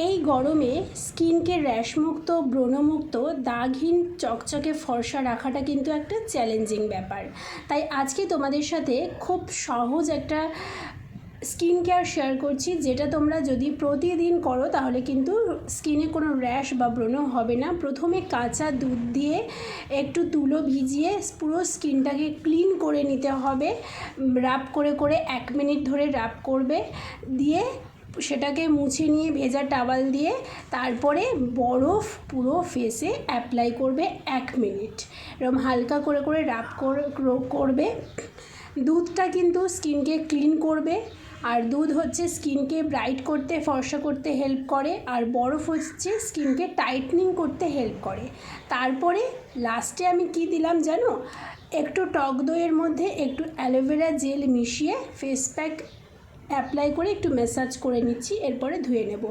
এই গরমে স্কিনকে র্যাশমুক্ত, ব্রণমুক্ত, দাগহীন, চকচকে ফর্সা রাখাটা কিন্তু একটা চ্যালেঞ্জিং ব্যাপার। তাই আজকে তোমাদের সাথে খুব সহজ একটা স্কিন কেয়ার শেয়ার করছি, যেটা তোমরা যদি প্রতিদিন করো তাহলে কিন্তু স্কিনে কোনো র্যাশ বা ব্রণ হবে না। প্রথমে কাঁচা দুধ দিয়ে একটু তুলো ভিজিয়ে পুরো স্কিনটাকে ক্লিন করে নিতে হবে। রাব করে করে 1 মিনিট ধরে রাব করবে, দিয়ে সেটাকে মুছে নিয়ে ভেজা টাওয়াল দিয়ে তারপরে বরফ পুরো ফেসে অ্যাপ্লাই করবে 1 মিনিট। এরকম হালকা করে করে রাব করবে। দুধটা কিন্তু স্কিনকে ক্লিন করবে, আর দুধ হচ্ছে স্কিনকে ব্রাইট করতে, ফর্সা করতে হেল্প করে, আর বরফ হচ্ছে স্কিনকে টাইটনিং করতে হেল্প করে। তারপরে লাস্টে আমি কি দিলাম জানো? একটু টক দইয়ের মধ্যে একটু অ্যালোভেরা জেল মিশিয়ে ফেস প্যাক অ্যাপ্লাই করে একটু ম্যাসাজ করে নিচ্ছি, এরপরে ধুয়ে নেব।